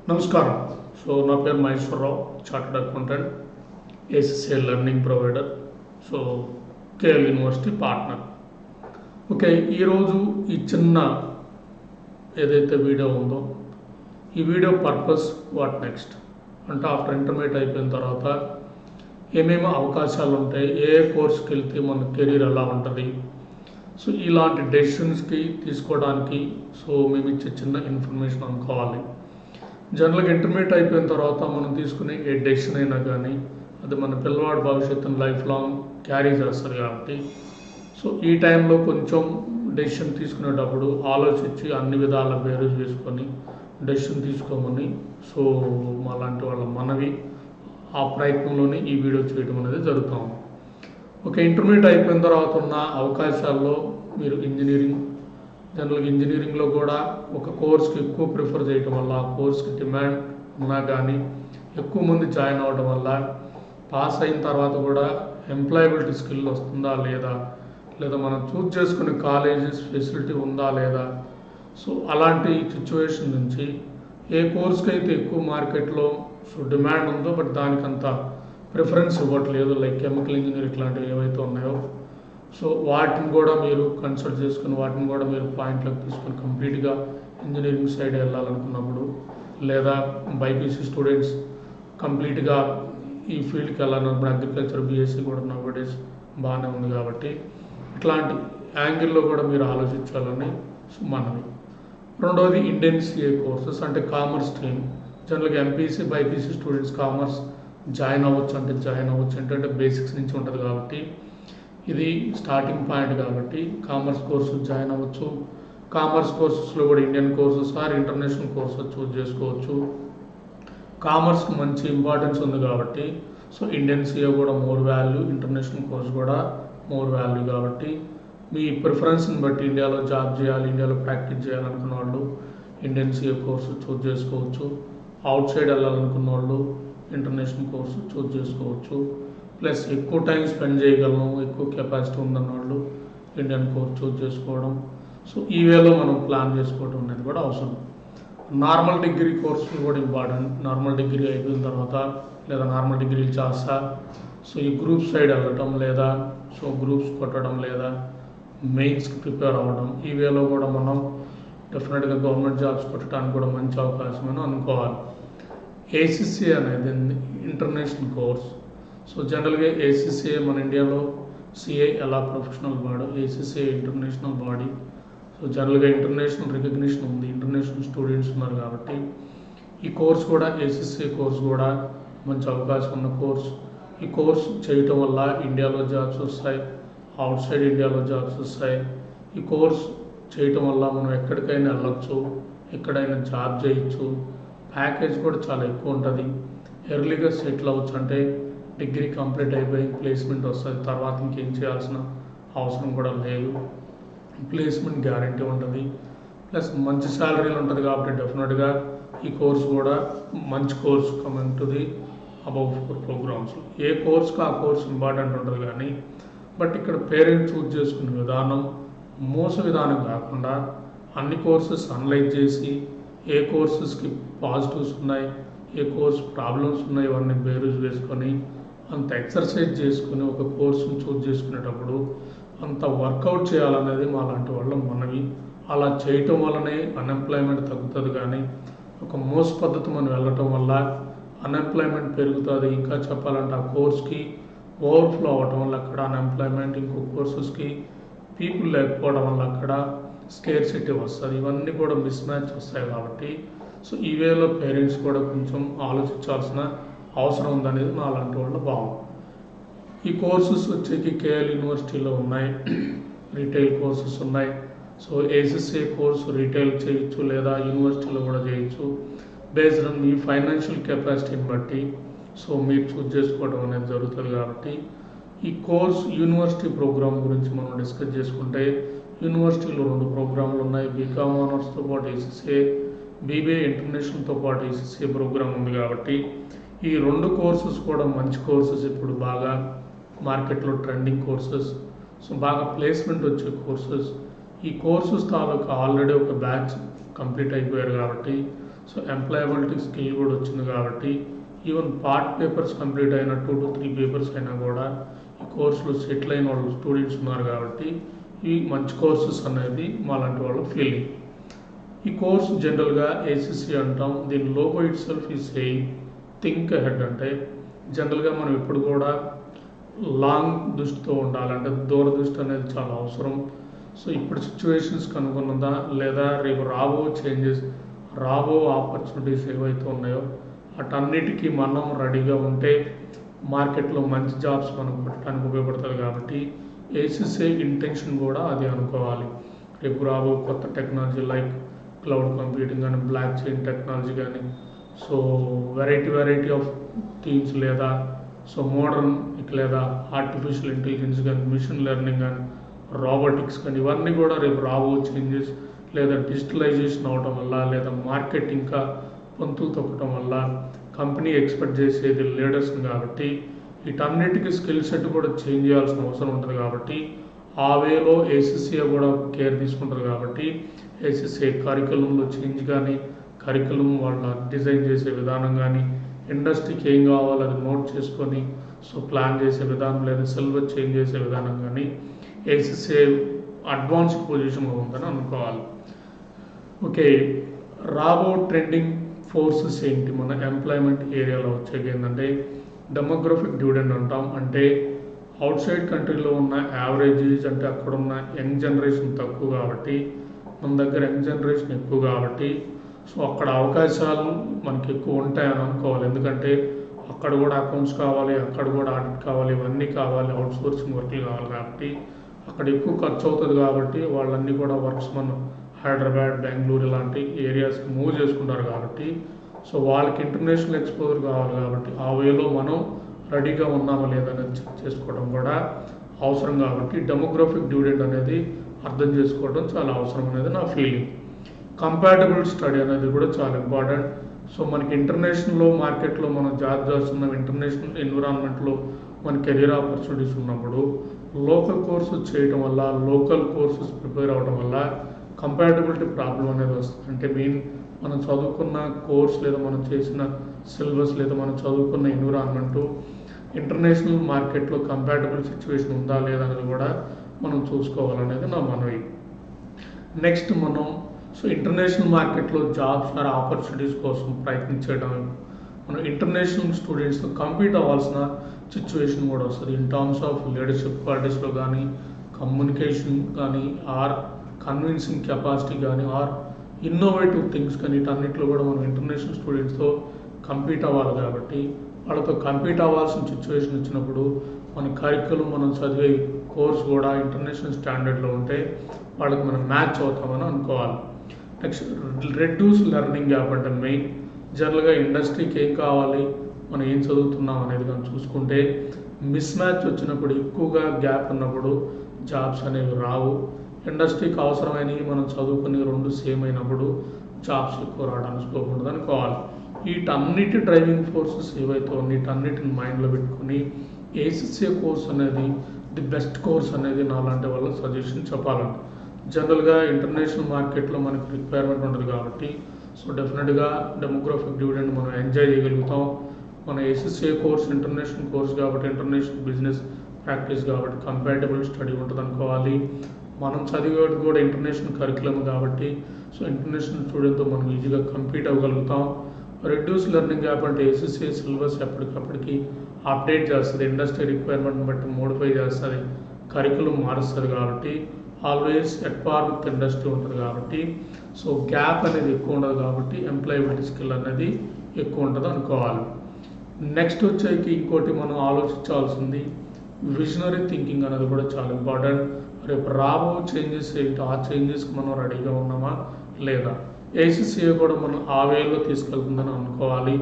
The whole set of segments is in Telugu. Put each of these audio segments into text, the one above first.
నమస్కారం. నా పేరు Maheswara Rao, chartered accountant, ACC learning provider, KL university partner. Okay, ఈరోజు ఈ చిన్న ఏదైతే వీడియో ఉందో ఈ వీడియో పర్పస్ వాట్ నెక్స్ట్ అంటే ఆఫ్టర్ ఇంటర్మీడియట్ అయిపోయిన తర్వాత ఏమేమి అవకాశాలు ఉంటాయి, ఏ కోర్స్కి వెళ్తే మన కెరీర్ ఎలా ఉంటుంది, ఇలాంటి డెసిషన్స్కి తీసుకోవడానికి మేము ఇచ్చే చిన్న ఇన్ఫర్మేషన్ అనుకోవాలి. జనరల్గా ఇంటర్మీడియట్ అయిపోయిన తర్వాత మనం తీసుకునే ఏ డెసిషన్ అయినా కానీ అది మన పిల్లవాడి భవిష్యత్తును లైఫ్ లాంగ్ క్యారీ చేస్తారు కాబట్టి ఈ టైంలో కొంచెం డెసిషన్ తీసుకునేటప్పుడు ఆలోచించి అన్ని విధాల బేరీజ్ వేసుకొని డెసిషన్ తీసుకోమని మాలాంటి వాళ్ళ మనవి ఆ ప్రయత్నంలోనే ఈ వీడియో చేయడం అనేది జరుగుతాం. ఓకే, ఇంటర్మీడియట్ అయిపోయిన తర్వాత ఉన్న అవకాశాల్లో మీరు జనరల్గా ఇంజనీరింగ్లో కూడా ఒక కోర్స్కి ఎక్కువ ప్రిఫర్ చేయడం వల్ల ఆ కోర్స్కి డిమాండ్ ఉన్నా కానీ ఎక్కువ మంది జాయిన్ అవ్వడం వల్ల పాస్ అయిన తర్వాత కూడా ఎంప్లాయబిలిటీ స్కిల్ వస్తుందా లేదా మనం చూజ్ చేసుకునే కాలేజెస్ ఫెసిలిటీ ఉందా లేదా, అలాంటి సిచ్యువేషన్ నుంచి ఏ కోర్స్కి అయితే ఎక్కువ మార్కెట్లో డిమాండ్ ఉందో బట్ దానికంత ప్రిఫరెన్స్ ఇవ్వట్లేదు, లైక్ కెమికల్ ఇంజనీర్ ఇట్లాంటివి ఏవైతే ఉన్నాయో వాటిని కూడా మీరు కన్సిడర్ చేసుకుని వాటిని కూడా మీరు పాయింట్లోకి తీసుకొని కంప్లీట్గా ఇంజనీరింగ్ సైడ్ వెళ్ళాలనుకున్నప్పుడు లేదా బైపీసీ స్టూడెంట్స్ కంప్లీట్గా ఈ ఫీల్డ్కి వెళ్ళాలన్నప్పుడు అగ్రికల్చర్ బీఎస్సీ కూడా నవ్వేడేస్ బాగానే ఉంది కాబట్టి ఇట్లాంటి యాంగిల్లో కూడా మీరు ఆలోచించాలని మనవి. రెండవది ఇండియన్ సిఏ కోర్సెస్ అంటే కామర్స్ స్ట్రీమ్. జనరల్గా MPC BiPC students commerce join అవ్వచ్చు ఏంటంటే బేసిక్స్ నుంచి ఉంటుంది కాబట్టి ఇది స్టార్టింగ్ పాయింట్ కాబట్టి కామర్స్ కోర్సు జాయిన్ అవ్వచ్చు. కామర్స్ కోర్సెస్లో కూడా Indian courses or international courses choose చేసుకోవచ్చు. కామర్స్కి మంచి ఇంపార్టెన్స్ ఉంది కాబట్టి ఇండియన్ సిఏ కూడా మోర్ వాల్యూ, ఇంటర్నేషనల్ కోర్స్ కూడా మోర్ వాల్యూ కాబట్టి మీ ప్రిఫరెన్స్ని బట్టి ఇండియాలో జాబ్ చేయాలి, ఇండియాలో ప్రాక్టీస్ చేయాలనుకున్న వాళ్ళు ఇండియన్ సిఏ కోర్సు చూస్ చేసుకోవచ్చు. అవుట్ సైడ్ వెళ్ళాలనుకున్న వాళ్ళు ఇంటర్నేషనల్ కోర్సు చూస్ చేసుకోవచ్చు. ప్లస్ ఎక్కువ టైం స్పెండ్ చేయగలను, ఎక్కువ కెపాసిటీ ఉందన్న వాళ్ళు ఇండియన్ కోర్స్ చూస్ చేసుకోవడం. ఈ వేలో మనం ప్లాన్ చేసుకోవడం అనేది కూడా అవసరం. నార్మల్ డిగ్రీ కోర్సులు కూడా ఇంపార్టెంట్. నార్మల్ డిగ్రీ అయిపోయిన తర్వాత లేదా నార్మల్ డిగ్రీలు చేస్తా ఈ గ్రూప్ సైడ్ వెళ్ళటం లేదా గ్రూప్స్ కొట్టడం లేదా మెయిన్స్కి ప్రిపేర్ అవ్వడం, ఈ వేలో కూడా మనం డెఫినెట్గా గవర్నమెంట్ జాబ్స్ కొట్టడానికి కూడా మంచి అవకాశమని అనుకోవాలి. ఏసీసీ అనేది ఇంటర్నేషనల్ కోర్స్. జనరల్గా ఏసీసీఏ మన ఇండియాలో సిఏ ఎలా professional body, ACCA international body. జనరల్గా ఇంటర్నేషనల్ రికగ్నిషన్ ఉంది, ఇంటర్నేషనల్ స్టూడెంట్స్ ఉన్నారు కాబట్టి ఈ కోర్స్ కూడా ఏసీసీఏ కోర్స్ కూడా మంచి అవకాశం ఉన్న కోర్స్. ఈ కోర్స్ చేయటం వల్ల ఇండియాలో జాబ్స్ వస్తాయి, అవుట్ సైడ్ ఇండియాలో జాబ్స్ వస్తాయి. ఈ కోర్స్ చేయటం వల్ల మనం ఎక్కడికైనా వెళ్ళొచ్చు, ఎక్కడైనా జాబ్ చేయొచ్చు, ప్యాకేజ్ కూడా చాలా ఎక్కువ ఉంటుంది. ఎర్లీగా సెటిల్ అవ్వచ్చు, అంటే డిగ్రీ కంప్లీట్ అయిపోయి ప్లేస్మెంట్ వస్తుంది, తర్వాత ఇంకేం చేయాల్సిన అవసరం కూడా లేదు, ప్లేస్మెంట్ గ్యారంటీ ఉంటుంది. ప్లస్ మంచి శాలరీలు ఉంటుంది కాబట్టి డెఫినెట్గా ఈ కోర్స్ కూడా మంచి course coming to the above 4 programmes. ఏ కోర్స్కి ఆ కోర్స్ ఇంపార్టెంట్ ఉంటుంది కానీ బట్ ఇక్కడ పేరెంట్స్ చూజ్ చేసుకునే విధానం మోస విధానం కాకుండా అన్ని కోర్సెస్ అనలైజ్ చేసి ఏ కోర్సెస్కి పాజిటివ్స్ ఉన్నాయి, ఏ కోర్స్ ప్రాబ్లమ్స్ ఉన్నాయి, ఇవన్నీ బేరీజ్ వేసుకొని అంత ఎక్సర్సైజ్ చేసుకుని ఒక కోర్సును చూజ్ చేసుకునేటప్పుడు అంత వర్కౌట్ చేయాలనేది మా లాంటి వాళ్ళ మనవి. అలా చేయటం వల్లనే అన్ఎంప్లాయ్మెంట్ తగ్గుతుంది కానీ ఒక మోస పద్ధతి మనం వెళ్ళటం వల్ల అన్ఎంప్లాయ్మెంట్ పెరుగుతుంది. ఇంకా చెప్పాలంటే ఆ కోర్స్కి ఓవర్ఫ్లో అవ్వటం వల్ల అక్కడ అన్ఎంప్లాయ్మెంట్, ఇంకో కోర్సెస్కి పీపుల్ లేకపోవడం వల్ల అక్కడ స్కేర్సిటీ వస్తుంది. ఇవన్నీ కూడా మిస్ మ్యాచ్ వస్తాయి కాబట్టి ఈ వేలో పేరెంట్స్ కూడా కొంచెం ఆలోచించాల్సిన అవసరం ఉందనేది నా లాంటి వాళ్ళ భావం. ఈ కోర్సెస్ వచ్చేకి కేఎల్ యూనివర్సిటీలో ఉన్నాయి, రీటైల్ కోర్సెస్ ఉన్నాయి. ఏసీసీఏ కోర్సు రీటైల్ చేయొచ్చు లేదా యూనివర్సిటీలో కూడా చేయొచ్చు. బేస్డ్ ఆన్ మీ ఫైనాన్షియల్ కెపాసిటీని బట్టి మీరు చూజ్ చేసుకోవడం అనేది జరుగుతుంది కాబట్టి ఈ కోర్స్ యూనివర్సిటీ ప్రోగ్రామ్ గురించి మనం డిస్కస్ చేసుకుంటే యూనివర్సిటీలో 2 ప్రోగ్రాంలు ఉన్నాయి. బీకామ్ ఆనర్స్తో పాటు ఏసీసీఏ, బీబీఏ ఇంటర్నేషనల్తో పాటు ఏసీసీఏ ప్రోగ్రామ్ ఉంది కాబట్టి ఈ 2 కోర్సెస్ కూడా మంచి కోర్సెస్, ఇప్పుడు బాగా మార్కెట్లో ట్రెండింగ్ కోర్సెస్, బాగా ప్లేస్మెంట్ వచ్చే కోర్సెస్. ఈ కోర్సెస్ తాలూకా ఆల్రెడీ ఒక బ్యాచ్ కంప్లీట్ అయిపోయారు కాబట్టి సో ఎంప్లాయబిలిటీ స్కిల్ కూడా వచ్చింది కాబట్టి ఈవెన్ పార్ట్ పేపర్స్ కంప్లీట్ అయిన 2 to 3 పేపర్స్ అయినా కూడా ఈ కోర్సులో సెటిల్ అయిన వాళ్ళు స్టూడెంట్స్ ఉన్నారు కాబట్టి ఇవి మంచి కోర్సెస్ అనేది మాలాంటి వాళ్ళ ఫీలింగ్. ఈ కోర్స్ జనరల్గా ఏసీసీ అంటాం. దీని లోగో ఇట్ సెల్ఫ్ ఈ సేయింగ్ థింక్ అహెడ్. అంటే జనరల్గా మనం ఎప్పుడు కూడా లాంగ్ దృష్టితో ఉండాలి, అంటే దూరదృష్టి అనేది చాలా అవసరం. సో ఇప్పుడు సిచ్యువేషన్స్కి అనుగుణంగా లేదా రేపు రాబో ఆపర్చునిటీస్ ఏవైతే ఉన్నాయో వాటన్నిటికీ మనం రెడీగా ఉంటే మార్కెట్లో మంచి జాబ్స్ మనకు పెట్టడానికి ఉపయోగపడుతుంది. కాబట్టి ఏసీసీ ఇంటెన్షన్ కూడా అది అనుకోవాలి. రేపు రాబో కొత్త టెక్నాలజీ లైక్ క్లౌడ్ కంప్యూటింగ్ కానీ, బ్లాక్ చైన్ టెక్నాలజీ కానీ, సో వెరైటీ ఆఫ్ థీమ్స్ లేదా సో మోడర్న్ లేదా ఆర్టిఫిషియల్ ఇంటెలిజెన్స్ కానీ, మిషన్ లెర్నింగ్ కానీ, రోబోటిక్స్ కానీ, ఇవన్నీ కూడా రేపు రాబో చేంజెస్ లేదా డిజిటలైజేషన్ అవడం వల్ల లేదా మార్కెట్ ఇంకా పంతులు తొక్కడం వల్ల కంపెనీ ఎక్స్పెక్ట్ చేసేది లీడర్స్ని. కాబట్టి వీటన్నిటికీ స్కిల్ సెట్ కూడా చేంజ్ చేయాల్సిన అవసరం ఉంటుంది. కాబట్టి ఆ వేలో ఏసీసీ కూడా కేర్ తీసుకుంటుంది. కాబట్టి ఏసీసీ కరికులంలో చేంజ్ కానీ, కరికులం వాళ్ళ డిజైన్ చేసే విధానం కానీ, ఇండస్ట్రీకి ఏం కావాలో అది నోట్ చేసుకొని సో ప్లాన్ చేసే విధానం లేదా సిలబస్ చేంజ్ చేసే విధానం కానీ ఏసీసీ అడ్వాన్స్డ్ పొజిషన్లో ఉందని అనుకోవాలి. ఓకే, రాబో ట్రెండింగ్ ఫోర్సెస్ ఏంటి మన ఎంప్లాయ్మెంట్ ఏరియాలో వచ్చేది ఏంటంటే డెమోగ్రఫిక్ డివిడెండ్ అంటాం. అంటే అవుట్ సైడ్ కంట్రీలో ఉన్న యావరేజ్ ఏజ్, అంటే అక్కడ ఉన్న యంగ్ జనరేషన్ తక్కువ కాబట్టి మన దగ్గర యంగ్ జనరేషన్ ఎక్కువ కాబట్టి సో అక్కడ అవకాశాలు మనకి ఎక్కువ ఉంటాయని అనుకోవాలి. ఎందుకంటే అక్కడ కూడా అకౌంట్స్ కావాలి, అక్కడ కూడా ఆడిట్ కావాలి, ఇవన్నీ కావాలి, అవుట్ సోర్సింగ్ వర్క్లు కావాలి. కాబట్టి అక్కడ ఎక్కువ ఖర్చు అవుతుంది. కాబట్టి వాళ్ళన్నీ కూడా వర్క్స్ మనం హైదరాబాద్, బెంగళూరు ఇలాంటి ఏరియాస్కి మూవ్ చేసుకుంటారు. కాబట్టి సో వాళ్ళకి ఇంటర్నేషనల్ ఎక్స్పోజర్ కావాలి. కాబట్టి ఆ వేలో మనం రెడీగా ఉన్నామా లేదనేది చెక్ చేసుకోవడం కూడా అవసరం. కాబట్టి డెమోగ్రఫిక్ డివిడెండ్ అనేది అర్థం చేసుకోవడం చాలా అవసరం అనేది నా ఫీలింగ్. కంపాటబుల్ స్టడీ అనేది కూడా చాలా ఇంపార్టెంట్. సో మనకి ఇంటర్నేషనల్ మార్కెట్లో మనం జాబ్ చేస్తున్నాం, ఇంటర్నేషనల్ ఎన్విరాన్మెంట్లో మన కెరీర్ ఆపర్చునిటీస్ ఉన్నప్పుడు లోకల్ కోర్సెస్ చేయడం వల్ల, లోకల్ కోర్సెస్ ప్రిపేర్ అవ్వడం వల్ల కంపాటబిలిటీ ప్రాబ్లం అనేది వస్తుంది. అంటే మనం చదువుకున్న కోర్స్ లేదా మనం చేసిన సిలబస్ లేదా మనం చదువుకున్న ఎన్విరాన్మెంటు ఇంటర్నేషనల్ మార్కెట్లో కంపాటబుల్ సిచ్యువేషన్ ఉందా లేదా అనేది కూడా మనం చూసుకోవాలనేది నా మనవి. నెక్స్ట్ మనం సో ఇంటర్నేషనల్ మార్కెట్లో జాబ్స్ ఆర్ ఆపర్చునిటీస్ కోసం ప్రయత్నించడం, మనం ఇంటర్నేషనల్ స్టూడెంట్స్తో కంపీట్ అవ్వాల్సిన సిచ్యువేషన్ కూడా వస్తుంది. ఇన్ టర్మ్స్ ఆఫ్ లీడర్షిప్ క్వాలిటీస్లో కానీ, కమ్యూనికేషన్ కానీ, ఆర్ కన్విన్సింగ్ కెపాసిటీ కానీ, ఆర్ ఇన్నోవేటివ్ థింగ్స్ కానీ, వీటన్నిటిలో కూడా మనం ఇంటర్నేషనల్ స్టూడెంట్స్తో కంపీట్ అవ్వాలి. కాబట్టి వాళ్ళతో కంపీట్ అవ్వాల్సిన సిచ్యువేషన్ వచ్చినప్పుడు మన కరికులం, మనం చదివే కోర్స్ కూడా ఇంటర్నేషనల్ స్టాండర్డ్లో ఉంటే వాళ్ళకి మనం మ్యాచ్ అవుతామని అనుకోవాలి. Next reduce learning gap. అంటే మెయిన్ జనరల్గా ఇండస్ట్రీకి ఏం కావాలి, మనం ఏం చదువుతున్నాం అనేది కానీ చూసుకుంటే మిస్ మ్యాచ్ వచ్చినప్పుడు, ఎక్కువగా గ్యాప్ ఉన్నప్పుడు జాబ్స్ అనేవి రావు. ఇండస్ట్రీకి అవసరమైనవి మనం చదువుకుని రెండు సేమ్ అయినప్పుడు జాబ్స్ ఎక్కువ రావడానికి స్కోప్ ఉంటుంది అనుకోవాలి. వీటన్నిటి డ్రైవింగ్ ఫోర్సెస్ ఏవైతే ఉన్నాయి వీటన్నిటిని మైండ్లో పెట్టుకుని ఏసీసీ కోర్స్ అనేది ది బెస్ట్ కోర్స్ అనేది నాలాంటి వాళ్ళ సజెషన్ చెప్పాలంటే. జనరల్గా ఇంటర్నేషనల్ మార్కెట్లో మనకి రిక్వైర్మెంట్ ఉంటుంది కాబట్టి సో డెఫినెట్గా డెమోగ్రఫిక్ డివిడెండ్ మనం ఎంజాయ్ చేయగలుగుతాం. మన ఏసీసీ కోర్స్ ఇంటర్నేషనల్ కోర్స్ కాబట్టి, ఇంటర్నేషనల్ బిజినెస్ ప్రాక్టీస్ కాబట్టి కంపాటబుల్ స్టడీ ఉంటుంది అనుకోవాలి. మనం చదివేది కూడా ఇంటర్నేషనల్ కరికులం కాబట్టి సో ఇంటర్నేషనల్ స్టూడెంట్తో మనం ఈజీగా కంపీట్ అవ్వగలుగుతాం. రెడ్యూస్ లెర్నింగ్ గ్యాప్ అంటే ఏసీసీ సిలబస్ ఎప్పటికప్పటికి అప్డేట్ చేస్తుంది, ఇండస్ట్రీ రిక్వైర్మెంట్ని బట్టి మోడిఫై చేస్తుంది, కరికులం మారుస్తుంది. కాబట్టి always at par with industry ఉంటుంది. కాబట్టి సో గ్యాప్ అనేది ఎక్కువ ఉండదు. కాబట్టి ఎంప్లాయబిలిటీ స్కిల్ అనేది ఎక్కువ ఉంటుంది అనుకోవాలి. నెక్స్ట్ వచ్చేకి ఇంకోటి మనం ఆలోచించాల్సింది విజనరీ థింకింగ్ అనేది కూడా చాలా ఇంపార్టెంట్. రేపు రాబో చేంజెస్ ఏంటి, ఆ చేంజెస్కి మనం రెడీగా ఉన్నామా లేదా. ఏసీసీఏ కూడా మనం ఆ వేలో తీసుకెళ్తుందని అనుకోవాలి.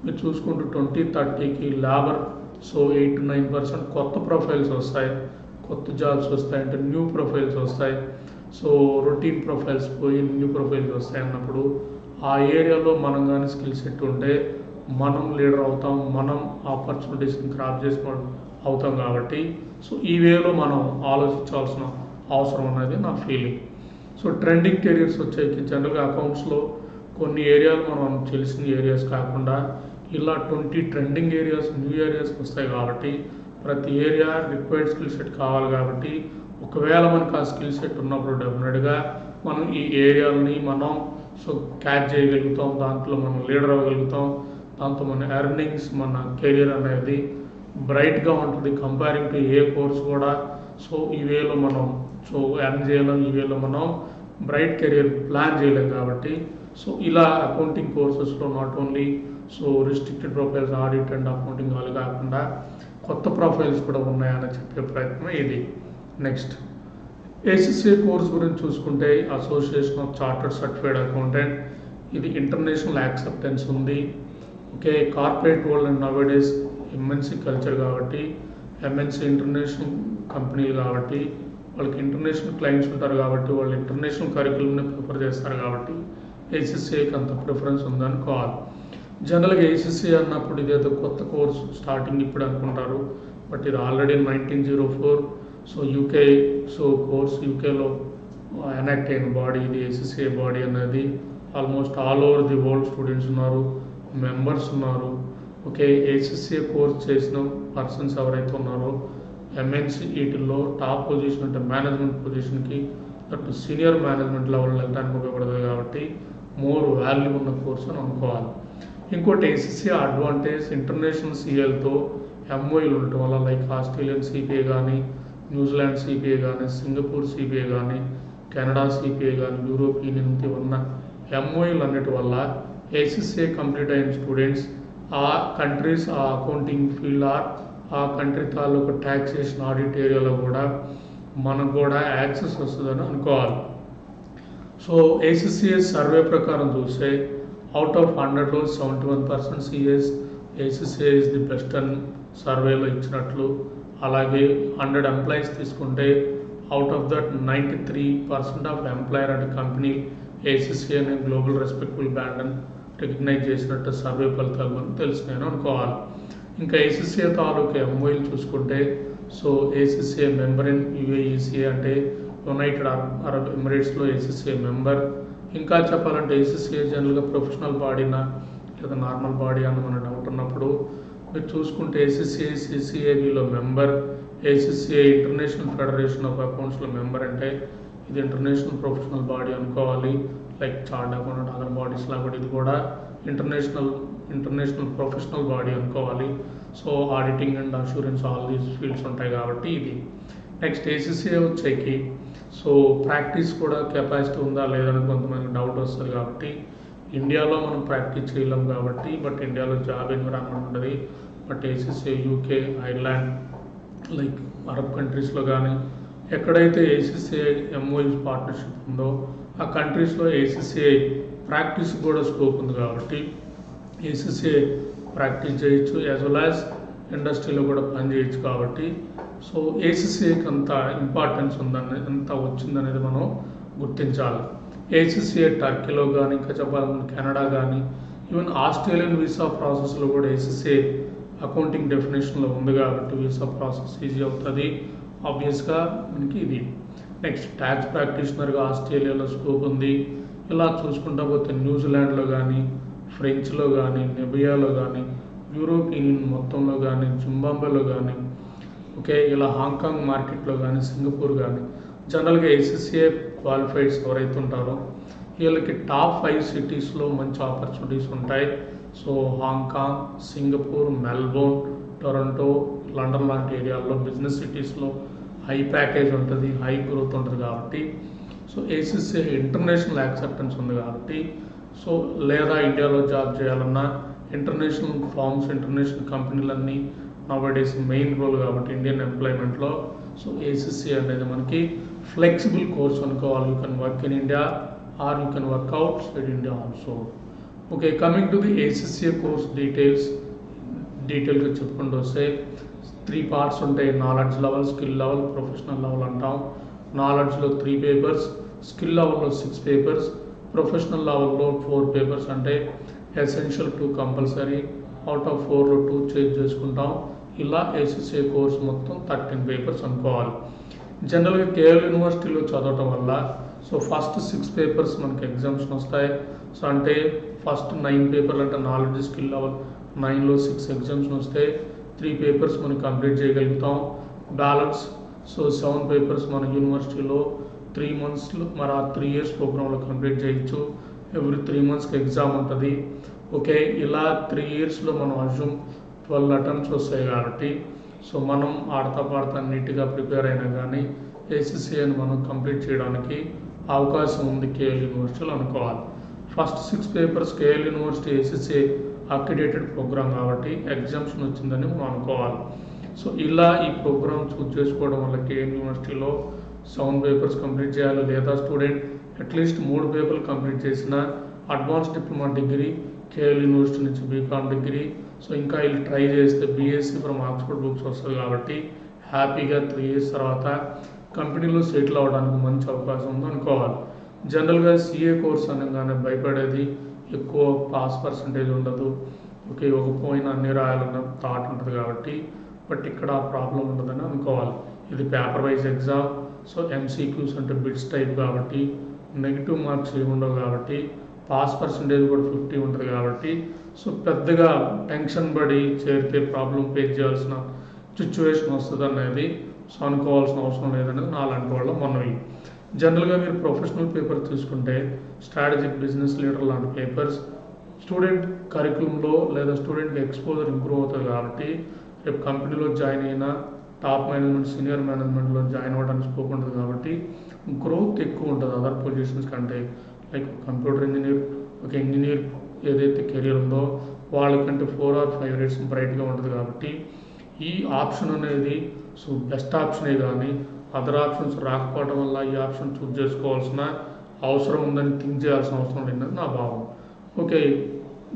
మీరు చూసుకుంటూ 2030కి లేబర్ సో 8 to 9% కొత్త ప్రొఫైల్స్ వస్తాయి, కొత్త జాబ్స్ వస్తాయి, అంటే న్యూ ప్రొఫైల్స్ వస్తాయి. సో రొటీన్ ప్రొఫైల్స్ పోయి న్యూ ప్రొఫైల్స్ వస్తాయి అన్నప్పుడు ఆ ఏరియాలో మనం కానీ స్కిల్ సెట్ ఉంటే మనం లీడర్ అవుతాం, మనం ఆపర్చునిటీస్ని క్రాప్ చేసుకోవడం అవుతాం. కాబట్టి సో ఈ వేలో మనం ఆలోచించాల్సిన అవసరం అనేది నా ఫీలింగ్. సో ట్రెండింగ్ కెరీర్స్ వచ్చేకి జనరల్గా అకౌంట్స్లో కొన్ని ఏరియాలు మనం తెలిసిన ఏరియాస్ కాకుండా ఇలా 20 ట్రెండింగ్ ఏరియాస్, న్యూ ఏరియాస్ వస్తాయి కాబట్టి ప్రతి ఏరియా రిక్వైర్డ్ స్కిల్ సెట్ కావాలి కాబట్టి ఒకవేళ మనకు ఆ స్కిల్ సెట్ ఉన్నప్పుడు డెఫినెట్గా మనం ఈ ఏరియాలని మనం క్యాచ్ చేయగలుగుతాం, దాంట్లో మనం లీడర్ అవ్వగలుగుతాం, దాంతో మన ఎర్నింగ్స్, మన కెరీర్ అనేది బ్రైట్గా ఉంటుంది కంపేరింగ్ టు ఏ కోర్స్ కూడా. ఈ వేలో మనం ఎర్న్ చేయలేం, ఈ వేలో మనం బ్రైట్ కెరీర్ ప్లాన్ చేయలేం కాబట్టి ఇలా అకౌంటింగ్ కోర్సెస్లో not only restricted profiles audit and accounting వాళ్ళు కాకుండా కొత్త ప్రొఫైల్స్ కూడా ఉన్నాయని చెప్పే ప్రయత్నం ఇది. నెక్స్ట్ ACCA కోర్స్ గురించి చూసుకుంటే association of chartered certified accountant, ఇది ఇంటర్నేషనల్ యాక్సెప్టెన్స్ ఉంది. Corporate world and nowadays MNC culture కాబట్టి MNC ఇంటర్నేషనల్ కంపెనీలు కాబట్టి వాళ్ళకి ఇంటర్నేషనల్ క్లయింట్స్ ఉంటారు కాబట్టి వాళ్ళు ఇంటర్నేషనల్ కరికులంని ప్రిఫర్ చేస్తారు కాబట్టి ACCAకి అంత ప్రిఫరెన్స్ ఉందనుకోవాలి. జనరల్గా ACCA అన్నప్పుడు ఇదేదో కొత్త కోర్సు స్టార్టింగ్ ఇప్పుడు అనుకుంటారు, బట్ ఇది ఆల్రెడీ 1904 యూకే కోర్స్ యూకేలో ఎనాక్ట్ అయిన బాడీ ఇది. ACCA బాడీ అనేది almost all over the world students ఉన్నారు, మెంబర్స్ ఉన్నారు. ACCA కోర్స్ చేసిన పర్సన్స్ ఎవరైతే ఉన్నారో MNC వీటిల్లో టాప్ పొజిషన్ అంటే మేనేజ్మెంట్ పొజిషన్కి అటు సీనియర్ మేనేజ్మెంట్ లెవెల్ వెళ్ళడానికి ఉపయోగపడుతుంది కాబట్టి మోర్ వాల్యూ ఉన్న కోర్స్ అని అనుకోవాలి. ఇంకోటి ACCA అడ్వాంటేజ్ ఇంటర్నేషనల్ CLతో MOUలు ఉండటం వల్ల లైక్ ఆస్ట్రేలియన్ CPA కానీ, న్యూజిలాండ్ CPA కానీ, సింగపూర్ CPA కానీ, కెనడా CPA కానీ, యూరోపియన్ యూనియన్ ఉన్న MOUలు అన్నిటి వల్ల ACCA కంప్లీట్ అయిన స్టూడెంట్స్ ఆ కంట్రీస్ ఆ అకౌంటింగ్ ఫీల్డ్ ఆ కంట్రీ తాలూకు ట్యాక్సేషన్ ఆడిట్ ఏరియాలో కూడా మనకు కూడా యాక్సెస్ వస్తుందని అనుకోవాలి. ACCA సర్వే ప్రకారం చూస్తే అవుట్ ఆఫ్ 100లో 71% ACCA ఇస్ ది బెస్ట్ అని సర్వేలో ఇచ్చినట్లు. అలాగే 100 ఎంప్లాయీస్ తీసుకుంటే out of that 93% of employer and company ACCA అనే గ్లోబల్ రెస్పెక్టబుల్ బ్రాండ్ అని రికగ్నైజ్ చేసినట్టు సర్వే ఫలితాలు మనకు తెలిసినాయని అనుకోవాలి. ఇంకా ACCA తాలూకు MOUలు చూసుకుంటే ACCA మెంబర్ ఇన్ UAECA అంటే యునైటెడ్ అరబ్ ఎమిరేట్స్లో ACCA మెంబర్. ఇంకా చెప్పాలంటే ACCA జనరల్గా ప్రొఫెషనల్ బాడీనా లేదా నార్మల్ బాడీ అని మన డౌట్ ఉన్నప్పుడు మీరు చూసుకుంటే ACCA CCABలో member, ACCA international federation of అకౌంట్స్లో మెంబర్ అంటే ఇది ఇంటర్నేషనల్ ప్రొఫెషనల్ బాడీ అనుకోవాలి. Like chart accountant other bodies లాగా ఇది కూడా ఇంటర్నేషనల్ ప్రొఫెషనల్ బాడీ అనుకోవాలి. Auditing and assurance all these fields ఉంటాయి కాబట్టి ఇది. నెక్స్ట్ ACCA వచ్చేకి ప్రాక్టీస్ కూడా కెపాసిటీ ఉందా లేదని కొంతమంది డౌట్ వస్తుంది కాబట్టి ఇండియాలో మనం ప్రాక్టీస్ చేయలేం కాబట్టి, బట్ ఇండియాలో జాబ్ ఎన్విరాన్మెంట్ ఉంటుంది. But ACCA UK, Ireland like Arab కంట్రీస్లో కానీ ఎక్కడైతే ACCA MOUs పార్ట్నర్షిప్ ఉందో ఆ కంట్రీస్లో ACCA ప్రాక్టీస్ కూడా స్కోప్ ఉంది కాబట్టి ACCA ప్రాక్టీస్ చేయొచ్చు, యాజ్ వెల్ యాజ్ ఇండస్ట్రీలో కూడా పనిచేయచ్చు కాబట్టి ACCAకి అంత ఇంపార్టెన్స్ ఉందని ఎంత వచ్చిందనేది మనం గుర్తించాలి. ACCA టర్కీలో కానీ ఇంకా చెప్పాలంటే కెనడా కానీ ఈవెన్ ఆస్ట్రేలియన్ వీసా ప్రాసెస్లో కూడా ACCA అకౌంటింగ్ డెఫినేషన్లో ఉంది కాబట్టి వీసా ప్రాసెస్ ఈజీ అవుతుంది ఆబ్వియస్గా మనకి ఇది. నెక్స్ట్ ట్యాక్స్ ప్రాక్టీషనర్గా ఆస్ట్రేలియాలో స్కోప్ ఉంది. ఇలా చూసుకుంటా పోతే న్యూజిలాండ్లో కానీ, ఫ్రెంచ్లో కానీ, నెబియాలో కానీ, యూరోపియన్ మొత్తంలో కానీ, జింబాబ్వేలో కానీ, ఇలా హాంకాంగ్ మార్కెట్లో కానీ, సింగపూర్ కానీ జనరల్గా ACCA క్వాలిఫైడ్స్ ఎవరైతే ఉంటారో వీళ్ళకి టాప్ 5 సిటీస్లో మంచి ఆపర్చునిటీస్ ఉంటాయి. Hong Kong, Singapore, Melbourne, Toronto, London లాంటి ఏరియాల్లో బిజినెస్ సిటీస్లో హై ప్యాకేజ్ ఉంటుంది, హై గ్రోత్ ఉంటుంది కాబట్టి ACCA ఇంటర్నేషనల్ యాక్సెప్టెన్స్ ఉంది కాబట్టి లేదా ఇండియాలో జాబ్ చేయాలన్నా ఇంటర్నేషనల్ ఫార్మ్స్, ఇంటర్నేషనల్ కంపెనీలన్నీ నవడేస్ మెయిన్ రోల్ కాబట్టి ఇండియన్ ఎంప్లాయ్మెంట్లో ACCA అనేది మనకి ఫ్లెక్సిబుల్ కోర్స్ అనుకోవాలి. You can work in India or you can work outside India also. Coming to the ACCA course డీటెయిల్గా చెప్పుకుంటూ వస్తే 3 పార్ట్స్ ఉంటాయి. Knowledge level, skill level, professional level అంటాం. నాలెడ్జ్లో 3 పేపర్స్, స్కిల్ లెవెల్లో 6 పేపర్స్, ప్రొఫెషనల్ లెవెల్లో 4 పేపర్స్ అంటే ఎసెన్షియల్ 2 కంపల్సరీ, అవుట్ ఆఫ్ 4లో 2 చేంజ్ చేసుకుంటాం. ఇలా ACCA కోర్స్ మొత్తం 13 పేపర్స్ అనుకోవాలి. జనరల్గా కేఎల్ యూనివర్సిటీలో చదవటం వల్ల సో ఫస్ట్ 6 పేపర్స్ మనకి ఎగ్జామ్షన్ వస్తాయి. సో అంటే ఫస్ట్ 9 పేపర్లు అంటే నాలెడ్జ్ స్కిల్ లెవెల్ 9లో 6 ఎగ్జామ్షన్ వస్తే 3 పేపర్స్ మనం కంప్లీట్ చేయగలుగుతాం. బ్యాలెన్స్ సో 7 పేపర్స్ మన యూనివర్సిటీలో 3 మంత్స్లో మరి ఆ 3 ఇయర్స్ ప్రోగ్రాంలో కంప్లీట్ చేయొచ్చు. ఎవ్రీ 3 మంత్స్కి ఎగ్జామ్ ఉంటుంది. ఓకే, ఇలా 3 ఇయర్స్లో మనం అజ్యూమ్ 12 అటెంప్ట్స్ వస్తాయి కాబట్టి సో మనం ఆడతా పాడతా నీట్గా ప్రిపేర్ అయినా కానీ ఏసీసీఏని మనం కంప్లీట్ చేయడానికి అవకాశం ఉంది కేఎల్ యూనివర్సిటీలో అనుకోవాలి. First 6 papers KL university ACCA accredited program కాబట్టి ఎగ్జామ్షన్ వచ్చిందని మనం అనుకోవాలి. సో ఇలా ఈ ప్రోగ్రామ్ చూస్ చేసుకోవడం వల్ల కేఎల్ యూనివర్సిటీలో 7 పేపర్స్ కంప్లీట్ చేయాలి. లేదా స్టూడెంట్ అట్లీస్ట్ 3 పేపర్లు కంప్లీట్ చేసిన advance diploma degree KL university నుంచి బీకామ్ డిగ్రీ, సో ఇంకా వీళ్ళు ట్రై చేస్తే బీఎస్సీ ఫ్రమ్ ఆక్స్ఫర్డ్ బుక్స్ వస్తుంది కాబట్టి హ్యాపీగా 3 ఇయర్స్ తర్వాత కంపెనీలో సెటిల్ అవ్వడానికి మంచి అవకాశం ఉంది అనుకోవాలి. జనరల్గా సిఏ కోర్స్ అనగానే భయపడేది ఎక్కువ పాస్ పర్సంటేజ్ ఉండదు. ఓకే, ఒక పోయిన అన్ని రాయాలన్న థాట్ ఉంటుంది కాబట్టి బట్ ఇక్కడ ఆ ప్రాబ్లం ఉండదని అనుకోవాలి. ఇది paper wise exam. So MCQs అంటే బిట్స్ టైప్ కాబట్టి నెగిటివ్ మార్క్స్ ఏమి ఉండవు కాబట్టి పాస్ పర్సంటేజ్ కూడా 50 ఉంటుంది కాబట్టి సో పెద్దగా టెన్షన్ పడి చేరితే ప్రాబ్లం ఫేస్ చేయాల్సిన సిచ్యువేషన్ వస్తుంది అనేది సో అనుకోవాల్సిన అవసరం లేదనేది నా లాంటి వాళ్ళ మనవి. జనరల్గా మీరు ప్రొఫెషనల్ పేపర్ తీసుకుంటే స్ట్రాటజిక్ బిజినెస్ లీడర్ లాంటి పేపర్స్ స్టూడెంట్ కరికులంలో లేదా స్టూడెంట్కి ఎక్స్పోజర్ ఇంప్రూవ్ అవుతుంది కాబట్టి రేపు కంపెనీలో జాయిన్ అయినా టాప్ మేనేజ్మెంట్ సీనియర్ మేనేజ్మెంట్లో జాయిన్ అవ్వడానికి స్కోప్ ఉంటుంది కాబట్టి గ్రోత్ ఎక్కువ ఉంటుంది అదర్ పొజిషన్స్ కంటే. లైక్ కంప్యూటర్ ఇంజనీర్, ఒక ఇంజనీర్ ఏదైతే కెరీర్ ఉందో వాళ్ళకంటే 4 or 5 రేట్స్ బ్రైట్గా ఉంటుంది కాబట్టి ఈ ఆప్షన్ అనేది సో బెస్ట్ ఆప్షనే కానీ అదర్ ఆప్షన్స్ రాకపోవడం వల్ల ఈ ఆప్షన్ చూస్ చేసుకోవాల్సిన అవసరం ఉందని థింక్ చేయాల్సిన అవసరం లేదని నా భావం. ఓకే,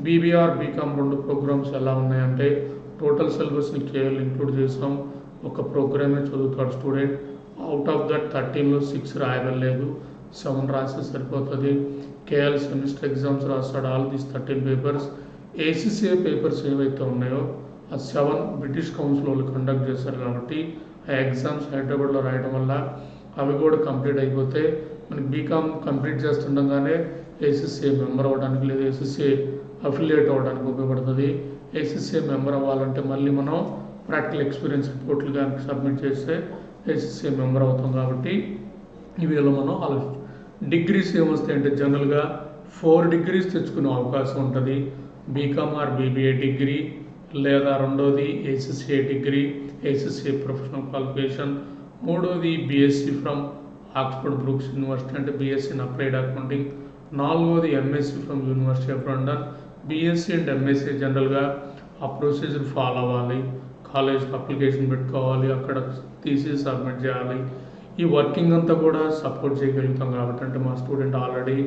బీబీఆర్ బీకామ్ 2 ప్రోగ్రామ్స్ ఎలా ఉన్నాయంటే టోటల్ సిలబస్ని కేఎల్ ఇంక్లూడ్ చేసాం. ఒక ప్రోగ్రామే చదువుతాడు స్టూడెంట్. అవుట్ ఆఫ్ దట్ 13లో 6 రాయగలేదు, 7 రాస్తే సరిపోతుంది. కేఎల్ సెమిస్టర్ ఎగ్జామ్స్ రాస్తాడు. All these 13 papers. ACCA papers ఏవైతే ఉన్నాయో ఆ 7 బ్రిటిష్ కౌన్సిల్ వాళ్ళు కండక్ట్ చేస్తారు కాబట్టి ఆ ఎగ్జామ్స్ హైదరాబాద్లో రాయడం వల్ల అవి కూడా కంప్లీట్ అయిపోతే మనకి బీకామ్ కంప్లీట్ చేస్తుండగానే ఏసీసీఏ మెంబర్ అవ్వడానికి లేదా ఏసీసీఏ అఫిలియేట్ అవ్వడానికి ఉపయోగపడుతుంది. ఏసీసీఏ మెంబర్ అవ్వాలంటే మళ్ళీ మనం ప్రాక్టికల్ ఎక్స్పీరియన్స్ రిపోర్ట్లు కానీ సబ్మిట్ చేస్తే ఏసీసీఏ మెంబర్ అవుతాం కాబట్టి ఇవేలో మనం ఆలోచించాం. డిగ్రీస్ ఏమొస్తాయి అంటే జనరల్గా 4 degrees తెచ్చుకునే అవకాశం ఉంటుంది. బీకామ్ ఆర్ బీబీఏ డిగ్రీ, లేదా రెండోది ACCA degree, ACCA professional qualification, మూడోది BSc from Oxford Brookes University అంటే బీఎస్సీ ఇన్ అప్లైడ్ అకౌంటింగ్, నాలుగోది MSc from University of London. BSc and MSc జనరల్గా ఆ ప్రొసీజర్ ఫాలో అవ్వాలి. కాలేజ్కి అప్లికేషన్ పెట్టుకోవాలి, అక్కడ తీసి సబ్మిట్ చేయాలి. ఈ వర్కింగ్ అంతా కూడా సపోర్ట్ చేయగలుగుతాం కాబట్టి అంటే మా స్టూడెంట్ ఆల్రెడీ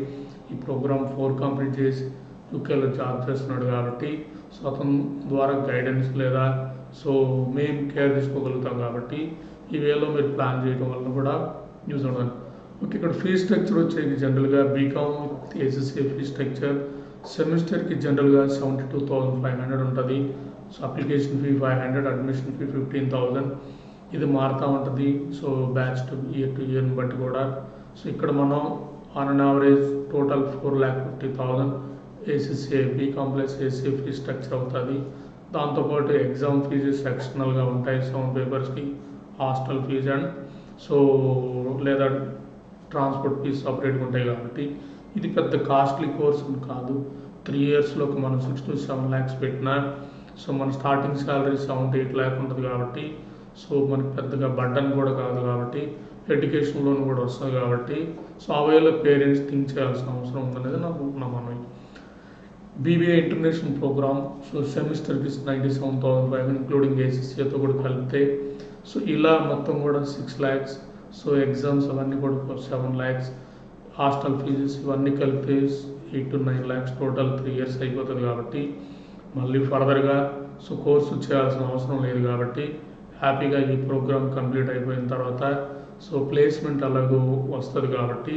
ఈ ప్రోగ్రామ్ 4 కంప్లీట్ చేసి యూకేలో జాబ్ చేస్తున్నాడు కాబట్టి సో అతని ద్వారా గైడెన్స్ లేదా సో మేము కేర్ తీసుకోగలుగుతాం కాబట్టి ఈ వేలో మీరు ప్లాన్ చేయడం వల్ల కూడా యూజ్ అవుతుంది. ఓకే, ఇక్కడ ఫీ స్ట్రక్చర్ వచ్చేది జనరల్గా బీకామ్ ఏసీసీఏ ఫీ స్ట్రక్చర్ సెమిస్టర్కి జనరల్గా 72,500 ఉంటుంది. So application fee 500, admission fee 15,000. ఇది మారుతూ ఉంటుంది. సో బ్యాచ్ టు ఇయర్ని బట్టి కూడా. సో ఇక్కడ మనం on an average total 4,50,000 ACCA BCom plus ACA fee structure అవుతుంది. దాంతోపాటు ఎగ్జామ్ ఫీజు సెక్షనల్గా ఉంటాయి 7 పేపర్స్కి, హాస్టల్ ఫీజు అండ్ సో లేదా ట్రాన్స్పోర్ట్ ఫీజు సపరేట్గా ఉంటాయి కాబట్టి ఇది పెద్ద కాస్ట్లీ కోర్స్ కాదు. 3 ఇయర్స్లోకి మనం 6 to 7 lakhs పెట్టినా సో మన స్టార్టింగ్ శాలరీ 7 to 8 lakh ఉంటుంది కాబట్టి సో మనకి పెద్దగా బర్డన్ కూడా కాదు కాబట్టి ఎడ్యుకేషన్ లోన్ కూడా వస్తుంది కాబట్టి సో ఆ వేలో పేరెంట్స్ థింక్ చేయాల్సిన అవసరం ఉందనేది నా మనవి. బీబీఏ ఇంటర్నేషనల్ ప్రోగ్రామ్ సో సెమిస్టర్కి 97,500 ఇంక్లూడింగ్ ఏసీసీఏతో కూడా కలిపితే సో ఇలా మొత్తం కూడా 6 lakhs. సో ఎగ్జామ్స్ అవన్నీ కూడా 7 lakhs, హాస్టల్ ఫీజెస్ ఇవన్నీ కలిపితే 8 to 9 lakhs టోటల్ 3 years అయిపోతుంది కాబట్టి మళ్ళీ ఫర్దర్గా సో కోర్సు చేయాల్సిన అవసరం లేదు కాబట్టి హ్యాపీగా ఈ ప్రోగ్రామ్ కంప్లీట్ అయిపోయిన తర్వాత సో ప్లేస్మెంట్ అలాగూ వస్తుంది కాబట్టి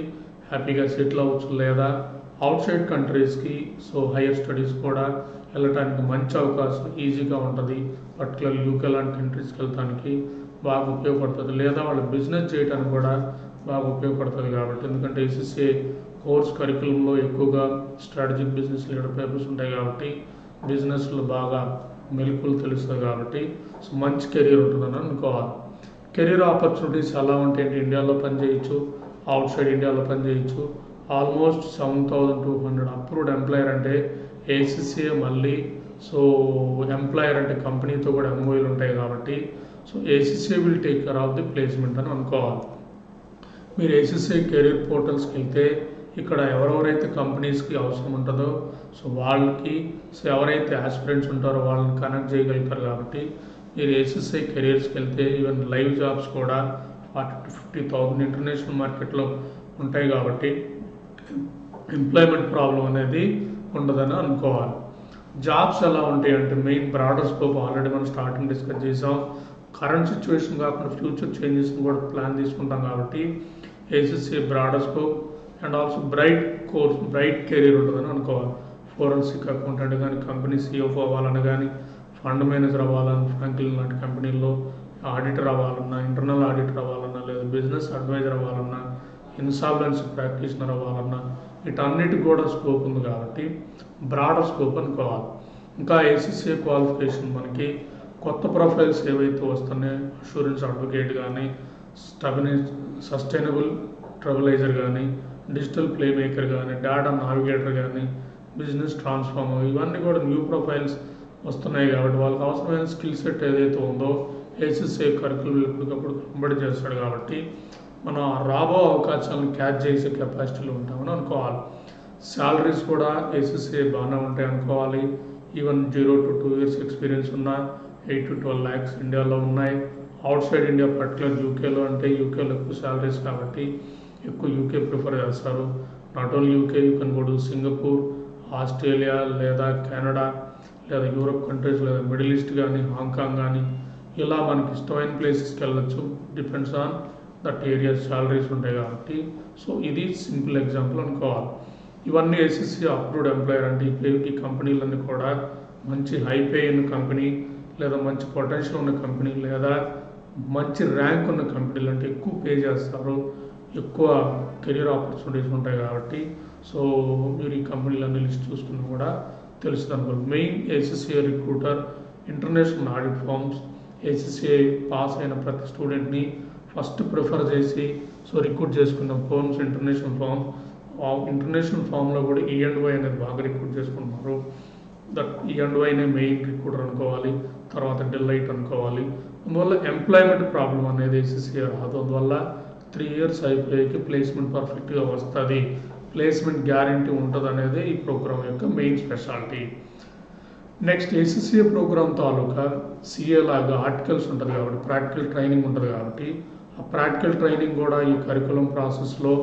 హ్యాపీగా సెటిల్ అవ్వచ్చు. లేదా అవుట్ సైడ్ కంట్రీస్కి సో హైయర్ స్టడీస్ కూడా వెళ్ళటానికి మంచి అవకాశం ఈజీగా ఉంటుంది. పర్టికులర్ యూకే లాంటి కంట్రీస్కి వెళ్ళటానికి బాగా ఉపయోగపడుతుంది. లేదా వాళ్ళు బిజినెస్ చేయడానికి కూడా బాగా ఉపయోగపడుతుంది కాబట్టి. ఎందుకంటే ఏసీసీఏ కోర్స్ కరికులంలో ఎక్కువగా స్ట్రాటజిక్ బిజినెస్ లీడర్ పేపర్స్ ఉంటాయి కాబట్టి బిజినెస్లో బాగా మెలకువలు తెలుస్తుంది కాబట్టి సో మంచి కెరీర్ ఉంటుందని అనుకోవాలి. కెరీర్ ఆపర్చునిటీస్ ఎలా ఉంటాయంటే ఇండియాలో పనిచేయచ్చు, అవుట్ సైడ్ ఇండియాలో పనిచేయచ్చు. ఆల్మోస్ట్ 7,200 అప్రూవ్డ్ ఎంప్లాయర్ అంటే ఏసీసీఏ, మళ్ళీ సో ఎంప్లాయర్ అంటే కంపెనీతో కూడా ఎంఓఏలు ఉంటాయి కాబట్టి so ACCA will take care of the placement అని అనుకోవాలి. మీరు ఏసీసీఏ కెరీర్ పోర్టల్స్కి వెళ్తే ఇక్కడ ఎవరెవరైతే కంపెనీస్కి అవసరం ఉంటుందో సో వాళ్ళకి సో ఎవరైతే ఆస్పిరెంట్స్ ఉంటారో వాళ్ళని కనెక్ట్ చేయగలుగుతారు కాబట్టి మీరు ఏసీసీఐ కెరియర్స్కి వెళ్తే ఈవెన్ లైవ్ జాబ్స్ కూడా 40,000-50,000 ఇంటర్నేషనల్ మార్కెట్లో ఉంటాయి కాబట్టి ఎంప్లాయ్మెంట్ ప్రాబ్లం అనేది ఉండదని అనుకోవాలి. జాబ్స్ ఎలా ఉంటాయి అంటే మెయిన్ బ్రాడర్ స్కోప్ ఆల్రెడీ మనం స్టార్టింగ్ డిస్కస్ చేసాం. కరెంట్ సిచ్యువేషన్ కాకుండా ఫ్యూచర్ చేంజెస్ని కూడా ప్లాన్ తీసుకుంటాం కాబట్టి ACCI broader scope and also bright career ఉంటుందని అనుకోవాలి. ఫోరెన్సిక్ అకౌంటెంట్ కానీ, కంపెనీ సిఎఫ్ఓ అవ్వాలని కానీ, ఫండ్ మేనేజర్ అవ్వాలని, ఫ్రాంక్లిన్ లాంటి కంపెనీల్లో ఆడిటర్ అవ్వాలన్నా, ఇంటర్నల్ ఆడిటర్ అవ్వాలన్నా, లేదా బిజినెస్ అడ్వైజర్ అవ్వాలన్నా, ఇన్సాల్వెన్సీ ప్రాక్టీషనర్ అవ్వాలన్నా వీటన్నిటికి కూడా స్కోప్ ఉంది కాబట్టి బ్రాడర్ స్కోప్ అనుకోవాలి. ఇంకా ఏసీసీఏ క్వాలిఫికేషన్ మనకి కొత్త ప్రొఫైల్స్ ఏవైతే వస్తున్నాయో అష్యూరెన్స్ అడ్వకేట్ కానీ, సస్టైనబుల్ ట్రవలైజర్ కానీ, డిజిటల్ ప్లే మేకర్ కానీ, డేటా నావిగేటర్ కానీ, బిజినెస్ ట్రాన్స్ఫార్మర్, ఇవన్నీ కూడా న్యూ ప్రొఫైల్స్ వస్తున్నాయి కాబట్టి వాళ్ళకి అవసరమైన స్కిల్ సెట్ ఏదైతే ఉందో ఏసీసీఐ కరికులం ఎప్పటికప్పుడు కంబడి చేస్తాడు కాబట్టి మనం రాబో అవకాశాలను క్యాచ్ చేసే కెపాసిటీలో ఉంటామని అనుకోవాలి. శాలరీస్ కూడా ఏసీసీఐ బాగానే ఉంటాయి అనుకోవాలి. ఈవెన్ 0 to 2 years ఎక్స్పీరియన్స్ ఉన్న 8 to 12 lakhs ఇండియాలో ఉన్నాయి. అవుట్ సైడ్ ఇండియా పర్టికులర్ యూకేలో అంటే యూకేలో ఎక్కువ శాలరీస్ కాబట్టి ఎక్కువ యూకే ప్రిఫర్ చేస్తారు. Not only UK, you can go to Singapore, Australia లేదా కెనడా లేదా యూరోప్ కంట్రీస్ లేదా మిడిల్ ఈస్ట్ కానీ, హాంకాంగ్ కానీ ఇలా మనకి ఇష్టమైన ప్లేసెస్కి వెళ్ళొచ్చు. Depends on that area salaries ఉంటాయి కాబట్టి సో ఇది సింపుల్ ఎగ్జాంపుల్ అనుకోవాలి. ఇవన్నీ ఏసీసీఐ అప్రూవ్డ్ ఎంప్లాయర్ అంటే ఈ కంపెనీలన్నీ కూడా మంచి హై పే ఉన్న కంపెనీ లేదా మంచి పొటెన్షియల్ ఉన్న కంపెనీ లేదా మంచి ర్యాంక్ ఉన్న కంపెనీలు అంటే ఎక్కువ పే చేస్తారు, ఎక్కువ కెరీర్ ఆపర్చునిటీస్ ఉంటాయి కాబట్టి సో మీరు ఈ కంపెనీలన్నీ లిస్ట్ చూసుకున్నా కూడా తెలుస్తుంది అనుకోండి. Main ACCI recruiter international audit firms ACCI pass అయిన ప్రతి స్టూడెంట్ని ఫస్ట్ ప్రిఫర్ చేసి సో రిక్రూట్ చేసుకున్న ఫార్మ్స్ ఇంటర్నేషనల్ ఫామ్లో కూడా ఈఎండ్వై అనేది బాగా రిక్రూట్ చేసుకుంటున్నారు. దట్ ఈఎండ్వైనే మెయిన్ రిక్రూటర్ అనుకోవాలి, తర్వాత డెలైట్ అనుకోవాలి. అందువల్ల ఎంప్లాయ్మెంట్ ప్రాబ్లం అనేది ఏసీసీఐ రాదు. అందువల్ల 3 years అయిపోయాక ప్లేస్మెంట్ పర్ఫెక్ట్గా వస్తుంది, ప్లేస్మెంట్ గ్యారంటీ ఉంటుంది అనేది ఈ ప్రోగ్రామ్ యొక్క మెయిన్ స్పెషాలిటీ. నెక్స్ట్ ఏసీసీఐ ప్రోగ్రామ్ తాలూకా సిఏ లాగా ఆర్టికల్స్ ఉంటుంది కాబట్టి ప్రాక్టికల్ ట్రైనింగ్ ఉంటుంది కాబట్టి ఆ ప్రాక్టికల్ ట్రైనింగ్ కూడా ఈ కరికులం ప్రాసెస్లో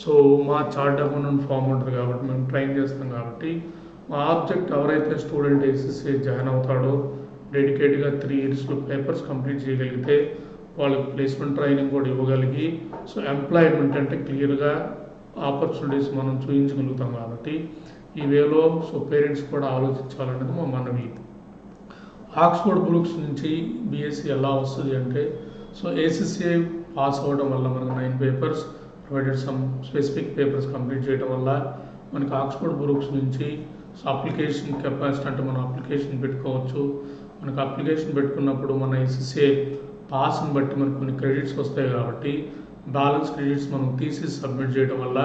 సో మా చార్ట్ అకౌంటెంట్ ఫామ్ ఉంటుంది కాబట్టి మేము ట్రైన్ చేస్తాం కాబట్టి మా ఆబ్జెక్ట్ ఎవరైతే స్టూడెంట్ ఏసీసీఐ జాయిన్ అవుతాడో డెడికేట్గా 3 yearsలో పేపర్స్ కంప్లీట్ చేయగలిగితే వాళ్ళకి ప్లేస్మెంట్ ట్రైనింగ్ కూడా ఇవ్వగలిగి సో ఎంప్లాయ్మెంట్ అంటే క్లియర్గా ఆపర్చునిటీస్ మనం చూపించగలుగుతాం కాబట్టి ఈ వేలో సో పేరెంట్స్ కూడా ఆలోచించాలనేది మా మనవి. ఆక్స్ఫోర్డ్ బ్రూక్స్ నుంచి బీఎస్సీ ఎలా వస్తుంది అంటే సో ఏసీసీఐ పాస్ అవ్వడం వల్ల మనకు 9 papers provided some specific papers complete చేయడం వల్ల మనకి ఆక్స్ఫోర్డ్ బ్రూక్స్ నుంచి సో అప్లికేషన్ కెపాసిటీ అంటే మనం అప్లికేషన్ పెట్టుకోవచ్చు. మనకు అప్లికేషన్ పెట్టుకున్నప్పుడు మన ఏసీసీఐ పాస్ని బట్టి మనకు కొన్ని క్రెడిట్స్ వస్తాయి కాబట్టి బ్యాలెన్స్ క్రెడిట్స్ మనం తీసి సబ్మిట్ చేయడం వల్ల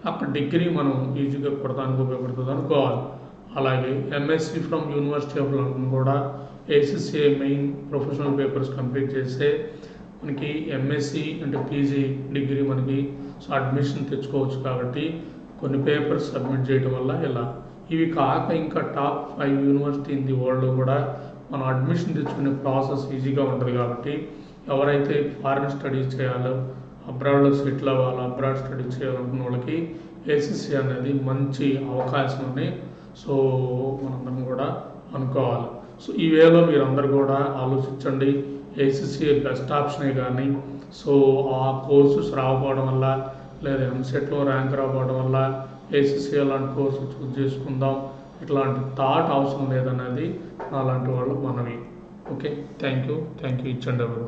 అక్కడ డిగ్రీ మనం ఈజీగా కొడతానికి ఉపయోగపడుతుంది అనుకోవాలి. అలాగే MSc from University of London కూడా ఏసీసీఐ మెయిన్ ప్రొఫెషనల్ పేపర్స్ కంప్లీట్ చేస్తే మనకి ఎంఎస్సీ అంటే పీజీ డిగ్రీ మనకి సో అడ్మిషన్ తెచ్చుకోవచ్చు కాబట్టి కొన్ని పేపర్స్ సబ్మిట్ చేయడం వల్ల ఇలా ఇవి కాక ఇంకా టాప్ 5 యూనివర్సిటీ ఇన్ ది వరల్డ్లో కూడా మనం అడ్మిషన్ తెచ్చుకునే ప్రాసెస్ ఈజీగా ఉంటుంది కాబట్టి ఎవరైతే ఫారిన్ స్టడీస్ చేయాలో అబ్రాడ్లో సెటిల్ అవ్వాలో అబ్రాడ్ స్టడీస్ చేయాలనుకున్న వాళ్ళకి ఏసీసీ అనేది మంచి అవకాశం అని సో మనందరం కూడా అనుకోవాలి. సో ఈ వేలో మీరు అందరు కూడా ఆలోచించండి. ఏసీసీ బెస్ట్ ఆప్షనే కానీ సో ఆ కోర్సెస్ రాకపోవడం వల్ల లేదా ఎంసెట్లో ర్యాంక్ రాకపోవడం వల్ల ఏసీసీ అలాంటి కోర్సు చూస్ చేసుకుందాం ఇట్లాంటి థాట్ అవసరం లేదన్నది అలాంటి వాళ్ళు మనవి. Okay, thank you each and every.